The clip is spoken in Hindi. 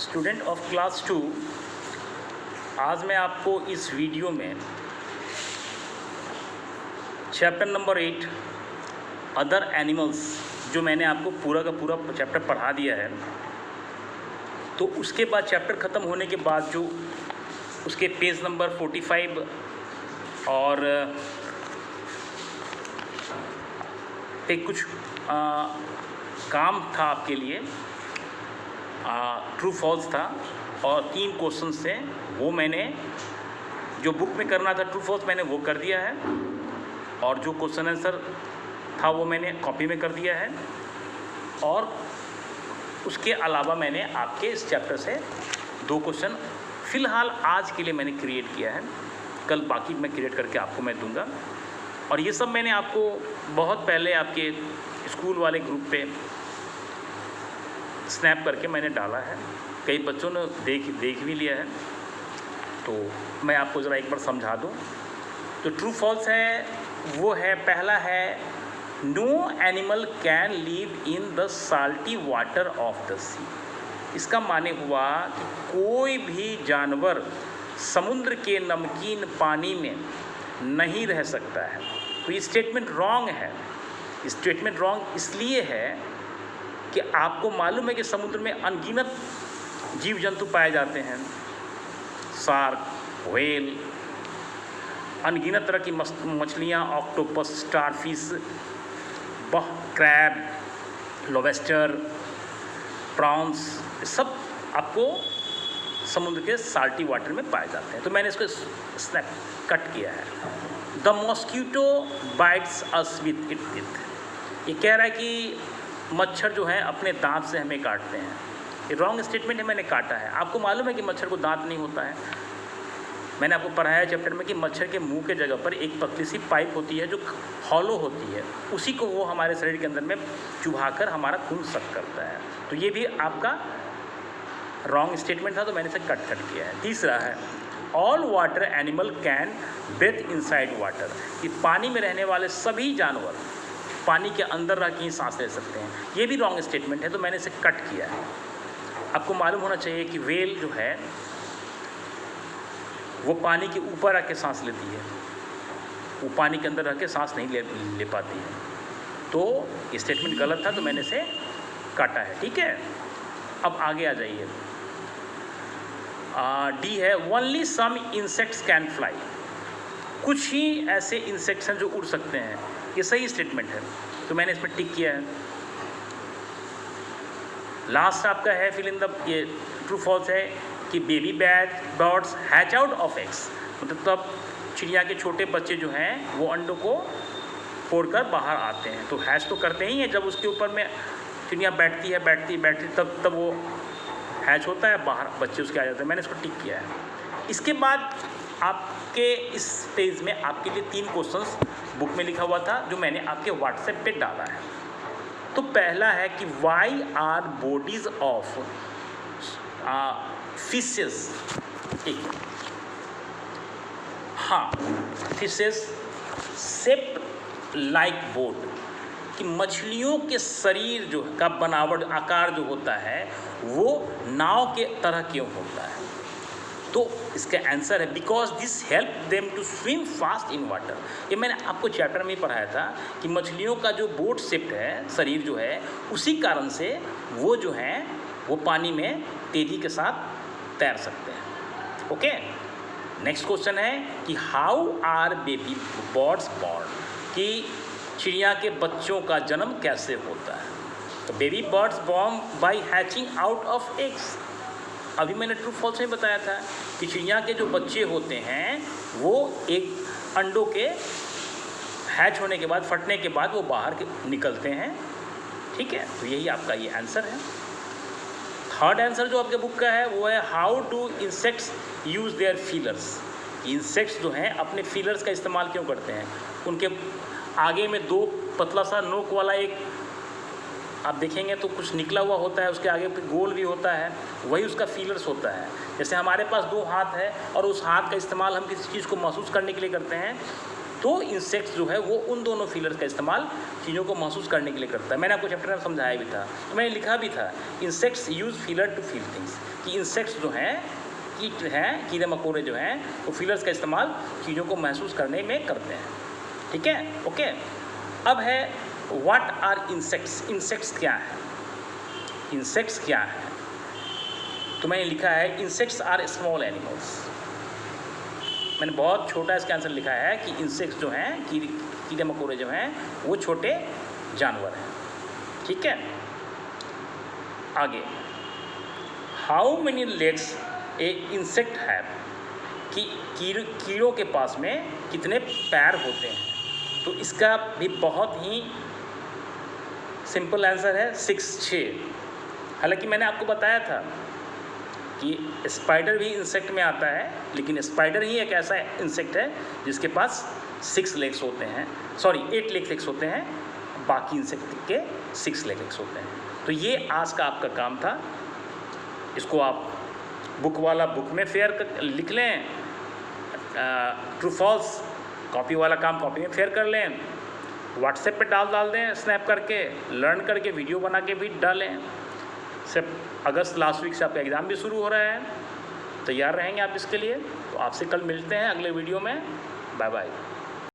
स्टूडेंट ऑफ क्लास 2, आज मैं आपको इस वीडियो में चैप्टर नंबर 8 अदर एनिमल्स, जो मैंने आपको पूरा का पूरा चैप्टर पढ़ा दिया है, तो उसके बाद चैप्टर ख़त्म होने के बाद जो उसके पेज नंबर 45 और एक कुछ काम था आपके लिए, ट्रू फॉल्स था और 3 क्वेश्चंस थे। वो मैंने जो बुक में करना था ट्रू फॉल्स मैंने वो कर दिया है, और जो क्वेश्चन आंसर था वो मैंने कॉपी में कर दिया है। और उसके अलावा मैंने आपके इस चैप्टर से 2 क्वेश्चन फ़िलहाल आज के लिए मैंने क्रिएट किया है, कल बाकी मैं क्रिएट करके आपको मैं दूंगा। और ये सब मैंने आपको बहुत पहले आपके स्कूल वाले ग्रुप पे स्नैप करके मैंने डाला है, कई बच्चों ने देख भी लिया है, तो मैं आपको ज़रा एक बार समझा दूं। तो ट्रू फॉल्स है वो है, पहला है no animal can live in the salty water of the sea. इसका माने हुआ कि कोई भी जानवर समुद्र के नमकीन पानी में नहीं रह सकता है। तो ये स्टेटमेंट रॉन्ग है। स्टेटमेंट रॉन्ग इसलिए है कि आपको मालूम है कि समुद्र में अनगिनत जीव जंतु पाए जाते हैं, शार्क, व्हेल, अनगिनत तरह की मछलियाँ, octopus, starfish, crab, lobster, prawns, सब आपको समुद्र के साल्टी वाटर में पाए जाते हैं। तो मैंने इसको स्नैप कट किया है। The mosquito bytes us with it teeth. ये कह रहा है कि मच्छर जो है अपने दांत से हमें काटते हैं। ये रॉन्ग स्टेटमेंट है, मैंने काटा है। आपको मालूम है कि मच्छर को दांत नहीं होता है। मैंने आपको पढ़ाया चैप्टर में कि मच्छर के मुंह के जगह पर एक पतली सी पाइप होती है जो हॉलो होती है, उसी को वो हमारे शरीर के अंदर में चुभाकर हमारा खून सक करता है। तो ये भी आपका रॉन्ग स्टेटमेंट था, तो मैंने इसे कट किया है। तीसरा है all water animal can breathe inside water. कि पानी में रहने वाले सभी जानवर पानी के अंदर रह के ही सांस ले सकते हैं। ये भी रॉन्ग स्टेटमेंट है, तो मैंने इसे कट किया है। आपको मालूम होना चाहिए कि व्हेल जो है वो पानी के ऊपर आके सांस लेती है, वो पानी के अंदर रह के सांस नहीं ले पाती है। तो ये स्टेटमेंट गलत था, तो मैंने इसे काटा है। ठीक है, अब आगे आ जाइए। डी है only some insects can fly. कुछ ही ऐसे इंसेक्ट्स हैं जो उड़ सकते हैं। ये सही स्टेटमेंट है, तो मैंने इसमें टिक किया है। लास्ट आपका है फिल इन द, ये ट्रू फॉल्स है कि baby birds hatch out of eggs. मतलब तब चिड़िया के छोटे बच्चे जो हैं वो अंडों को फोड़कर बाहर आते हैं। तो हैच तो करते ही हैं, जब उसके ऊपर में चिड़िया बैठती तब वो हैच होता है, बाहर बच्चे उसके आ जाते हैं। मैंने इसको टिक किया है। इसके बाद आपके इस पेज में आपके लिए 3 क्वेश्चंस बुक में लिखा हुआ था, जो मैंने आपके व्हाट्सएप पे डाला है। तो पहला है कि why are bodies of fishes, हाँ, फिशेस शेप्ड लाइक बोट। कि मछलियों के शरीर जो का बनावट, आकार जो होता है वो नाव के तरह क्यों होता है? तो इसका आंसर है because this help them to swim fast in water. ये मैंने आपको चैप्टर में ही पढ़ाया था कि मछलियों का जो बोट शेप्ड है, शरीर जो है, उसी कारण से वो जो है वो पानी में तेजी के साथ तैर सकते हैं। ओके, नेक्स्ट क्वेश्चन है कि how are baby birds born. कि चिड़िया के बच्चों का जन्म कैसे होता है? तो baby birds born by hatching out of eggs. अभी मैंने ट्रू फॉल्स में बताया था कि चिड़िया के जो बच्चे होते हैं वो एक अंडों के हैच होने के बाद, फटने के बाद वो बाहर निकलते हैं। ठीक है, तो यही आपका ये आंसर है। थर्ड आंसर जो आपके बुक का है वो है how do insects use their feelers. Insects जो हैं अपने फीलर्स का इस्तेमाल क्यों करते हैं? उनके आगे में 2 पतला सा नोक वाला एक आप देखेंगे तो कुछ निकला हुआ होता है, उसके आगे पे गोल भी होता है, वही उसका फीलर्स होता है। जैसे हमारे पास 2 हाथ है और उस हाथ का इस्तेमाल हम किसी चीज़ को महसूस करने के लिए करते हैं, तो इंसेक्ट्स जो है वो उन दोनों फीलर्स का इस्तेमाल चीज़ों को महसूस करने के लिए करता है। मैंने आपको चैप्टर में समझाया भी था, तो मैंने लिखा भी था, insects use feeler to feel things, कि इंसेक्ट्स जो हैं, कीट हैं, कीड़े मकोड़े जो हैं, वो फीलर्स का इस्तेमाल चीज़ों को महसूस करने में करते हैं। ठीक है, ओके। अब है व्हाट आर इंसेक्ट्स, इंसेक्ट्स क्या है, इंसेक्ट्स क्या है। तो मैंने लिखा है इंसेक्ट्स आर स्मॉल एनिमल्स। मैंने बहुत छोटा इसका आंसर लिखा है कि इंसेक्ट्स जो हैं, कीड़े मकोड़े जो हैं, वो छोटे जानवर हैं। ठीक है, आगे, how many legs A insect have, कि कीड़ों के पास में कितने पैर होते हैं। तो इसका भी बहुत ही सिंपल आंसर है 6। हालांकि मैंने आपको बताया था कि स्पाइडर भी इंसेक्ट में आता है, लेकिन स्पाइडर ही एक ऐसा इंसेक्ट है जिसके पास 6 लेग्स होते हैं, सॉरी 8 लेग्स होते हैं, बाकी इंसेक्ट के 6 लेग्स होते हैं। तो ये आज का आपका काम था। इसको आप बुक वाला बुक में लिख लें, ट्रू फॉल्स कॉपी वाला काम कॉपी में फेयर कर लें, व्हाट्सएप पे डाल दें स्नैप करके, लर्न करके वीडियो बना के भी डालें। सिर्फ अगस्त लास्ट वीक से आपका एग्ज़ाम भी शुरू हो रहा है, तैयार रहेंगे आप इसके लिए। तो आपसे कल मिलते हैं अगले वीडियो में। Bye bye.